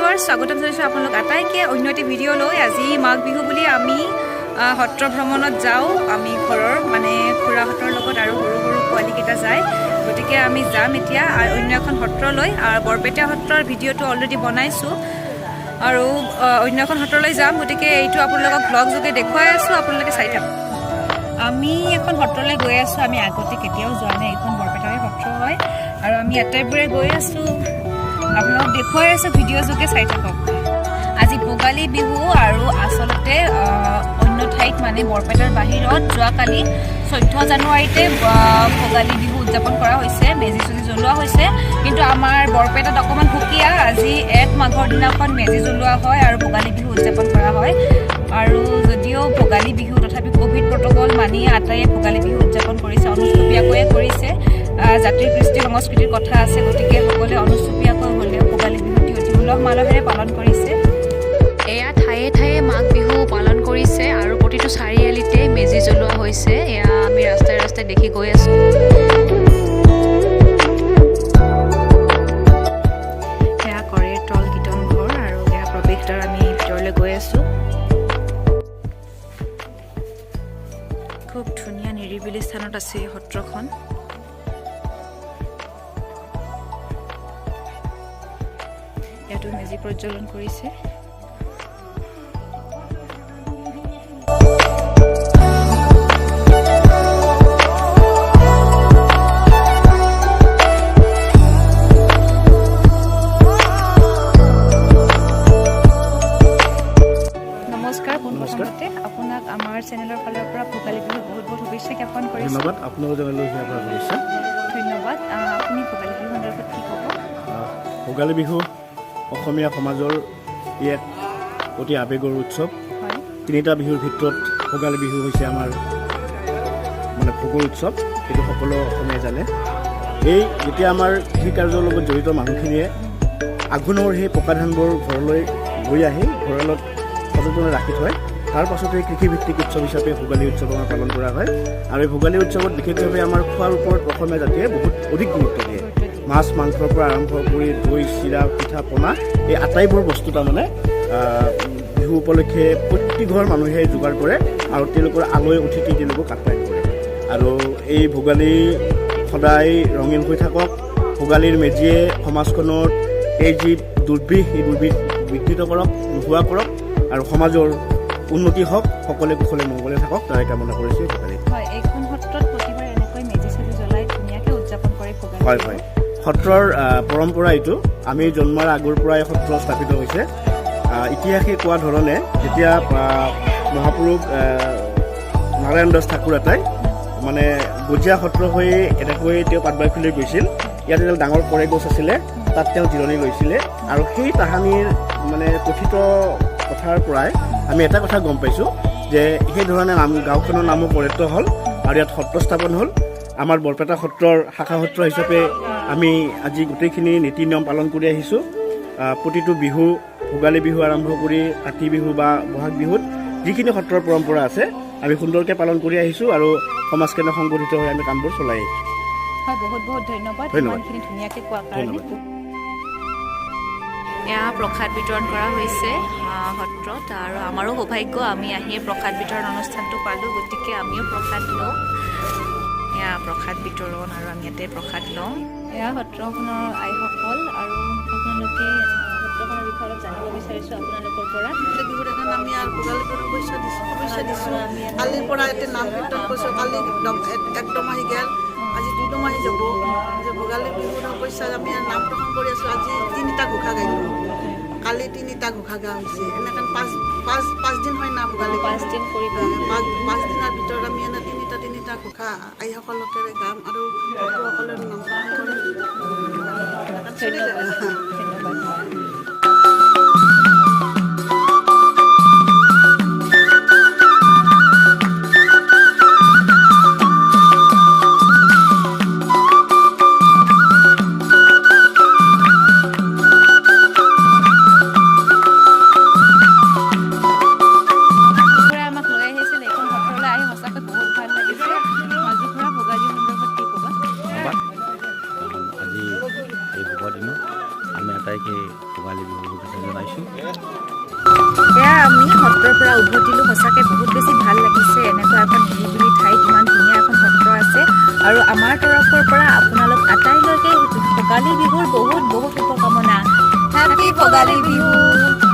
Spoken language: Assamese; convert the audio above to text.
ভিউয়াৰ্স স্বাগতম জনাইছোঁ আপোনালোক আটাইকে অন্য এটি ভিডিঅ' লৈ আজি মাঘ বিহু বুলি আমি সত্ৰ ভ্ৰমণত যাওঁ আমি ঘৰৰ মানে খুৰাহঁতৰ লগত আৰু সৰু সৰু পোৱালীকেইটা যায় গতিকে আমি যাম এতিয়া অন্য এখন সত্ৰলৈ আৰু বৰপেটা সত্ৰৰ ভিডিঅ'টো অলৰেডি বনাইছোঁ আৰু অন্য এখন সত্ৰলৈ যাম গতিকে এইটো আপোনালোকক ব্লগ যোগে দেখুৱাই আছোঁ আপোনালোকে চাই থাকক আমি এখন সত্ৰলৈ গৈ আছোঁ আমি আগতে কেতিয়াও যোৱা নাই এইখন বৰপেটাৰে সত্ৰ হয় আৰু আমি এটাইবোৰে গৈ আছোঁ আপোনালোক দেখুৱাই আছোঁ ভিডিঅ' যোগে চাই থাকক আজি ভোগালী বিহু আৰু আচলতে অন্য ঠাইত মানে বৰপেটাৰ বাহিৰত যোৱাকালি 14 জানুৱাৰীতে ভোগালী বিহু উদযাপন কৰা হৈছে মেজি চেজি জ্বলোৱা হৈছে কিন্তু আমাৰ বৰপেটাত অকণমান সুকীয়া আজি 1 মাঘৰ দিনাখন মেজি জ্বলোৱা হয় আৰু ভোগালী বিহু উদযাপন কৰা হয় আৰু যদিও ভোগালী বিহু তথাপি কোভিড প্ৰট'কল মানি আটাইয়ে ভোগালী বিহু উদযাপন কৰিছে অনুষ্ঠুপীয়াকৈয়ে কৰিছে জাতিৰ কৃষ্টি সংস্কৃতিৰ কথা আছে গতিকে সকলোৱে অনুষ্ঠুপীয়াকৈ হ'লেও ভোগালী বিহুটি অতি উলহ মালহেৰে পালন কৰিছে এয়া ঠায়ে ঠায়ে মাঘ বিহু পালন কৰিছে আৰু প্ৰতিটো চাৰিআলিতে মেজি জ্বলোৱা হৈছে এয়া আমি ৰাস্তাই ৰাস্তাই দেখি গৈ আছোঁ সেয়া কৰে তল কীৰ্তন ঘৰ আৰু এয়া প্ৰৱেশদ্বাৰ আমি ভিতৰলৈ গৈ আছোঁ খুব ধুনীয়া নিৰিবিলি স্থানত আছে এই সত্ৰখন ইয়াতো মেজি প্ৰজ্বলন কৰিছে নমস্কাৰ আপোনাক আমাৰ চেনেলৰ ফালৰ পৰা ভোগালী বিহু বহুত বহুত শুভেচ্ছা জ্ঞাপন কৰিছোঁ ধন্যবাদ আপোনালোকৰ চেনেলৰ পৰা শুভেচ্ছা ধন্যবাদ আপুনি ভোগালী বিহু সন্দৰ্ভত কি ক'ব ভোগালী বিহু অসমীয়া সমাজৰ এক অতি আৱেগৰ উৎসৱ হয় তিনিটা বিহুৰ ভিতৰত ভোগালী বিহু হৈছে আমাৰ মানে ভোগৰ উৎসৱ সেইটো সকলো অসমীয়াই জানে এই যেতিয়া আমাৰ কৃষি কাৰ্যৰ লগত জড়িত মানুহখিনিয়ে আঘোণৰ সেই পকা ধানবোৰ ঘৰলৈ লৈ আহি ভঁৰালত সযতনে ৰাখি থয় তাৰ পাছতে কৃষিভিত্তিক উৎসৱ হিচাপে ভোগালী উৎসৱ আমাৰ পালন কৰা হয় আৰু এই ভোগালী উৎসৱত বিশেষভাৱে আমাৰ খোৱাৰ ওপৰত অসমীয়া জাতিয়ে বহুত অধিক গুৰুত্ব দিয়ে মাছ মাংসৰ পৰা আৰম্ভ কৰি দৈ চিৰা পিঠা পনা এই আটাইবোৰ বস্তু তাৰমানে বিহু উপলক্ষে প্ৰতি ঘৰ মানুহে যোগাৰ কৰে আৰু তেওঁলোকৰ আলহী অতিথি তেওঁলোকক আপ্যায়ন কৰে আৰু এই ভোগালী সদায় ৰঙীন হৈ থাকক ভোগালীৰ মেজিয়ে সমাজখনত এই যি দুৰ্বিষ এই দুৰ্বিষ বিঘ্নিত কৰক নোহোৱা কৰক আৰু সমাজৰ উন্নতি হওক সকলোৱে কুশলে মংগলে থাকক তাৰে কামনা কৰিছোঁ ভোগালী হয় এইখন সত্ৰত প্ৰতিবাৰ এনেকৈ মেজি চেজি জ্বলাই ধুনীয়াকৈ উদযাপন কৰে ভোগালী হয় হয় সত্ৰৰ পৰম্পৰা এইটো আমি জন্মৰ আগৰ পৰাই সত্ৰ স্থাপিত হৈছে ইতিহাসে কোৱা ধৰণে যেতিয়া মহাপুৰুষ নাৰায়ণ দাস ঠাকুৰ এটাই মানে গজিয়া সত্ৰ হৈ এনেকৈ তেওঁ পাটবাৰীলৈ গৈছিল ইয়াত এডাল ডাঙৰ কৰে গছ আছিলে তাত তেওঁ জিৰণি লৈছিলে আৰু সেই তাহানিৰ মানে কথিত কথাৰ পৰাই আমি এটা কথা গম পাইছোঁ যে সেইধৰণে গাঁওখনৰ নামো পৰিণত হ'ল আৰু ইয়াত সত্ৰ স্থাপন হ'ল আমাৰ বৰপেটা সত্ৰৰ শাখা সত্ৰ হিচাপে আমি আজি গোটেইখিনি নীতি নিয়ম পালন কৰি আহিছোঁ প্ৰতিটো বিহু ভোগালী বিহু আৰম্ভ কৰি কাতি বিহু বা বহাগ বিহুত যিখিনি সত্ৰৰ পৰম্পৰা আছে আমি সুন্দৰকৈ পালন কৰি আহিছোঁ আৰু সমাজখনে সংগঠিত হৈ আমি কামবোৰ চলাই আহিছোঁ হয় বহুত বহুত ধন্যবাদ ইমানখিনি ধুনীয়াকৈ কোৱাৰ কাৰণে এয়া প্ৰসাদ বিতৰণ কৰা হৈছে সত্ৰত আৰু আমাৰো সৌভাগ্য আমি আহিয়ে প্ৰসাদ বিতৰণ অনুষ্ঠানটো পালোঁ গতিকে আমিও প্ৰসাদ লওঁ এয়া প্ৰসাদ বিতৰণ আৰু আমি ইয়াতে প্ৰসাদ লওঁ এয়া সত্ৰখনৰ আইসকল আৰু আপোনালোকে সত্ৰখনৰ বিষয়ে অলপ জানিব বিচাৰিছোঁ আপোনালোকৰ পৰা বিহুৰ এখন আমি আৰু ভোগালী বিহুৰ শুভেচ্ছা দিছোঁ কালিৰ পৰা এতিয়া নাম কীৰ্তন কৰিছোঁ কালি একদম আহি গ'ল আজি 2 আহি যাব যে ভোগালী বিহুৰ শুভেচ্ছা আমি নাম প্ৰসংগ কৰি আছোঁ আজি 3টা ঘোষা গাইলোঁ কালি 3টা ঘোষা গা হৈছে এনেকৈ পাঁচ দিন হয় না ভোগালী 5 দিন কৰিব 5 দিনৰ ভিতৰত আমি এনে 3টা ঘোষা আইসকলকে গাম আৰু সকলোৰে নাম ধন্যবাদ জনাইছোঁ। এয়া আমি সত্ৰৰ পৰা উভতিলোঁ, সঁচাকৈ বহুত বেছি ভাল লাগিছে। এনেকুৱা এখন নিৰিবিলি ঠাইত ইমান ধুনীয়া এখন সত্ৰ আছে। আৰু আমাৰ তৰফৰ পৰা আপোনালোক আটাইলৈকে ভোগালী বিহুৰ বহুত বহুত শুভকামনা। হেপী ভোগালী বিহু।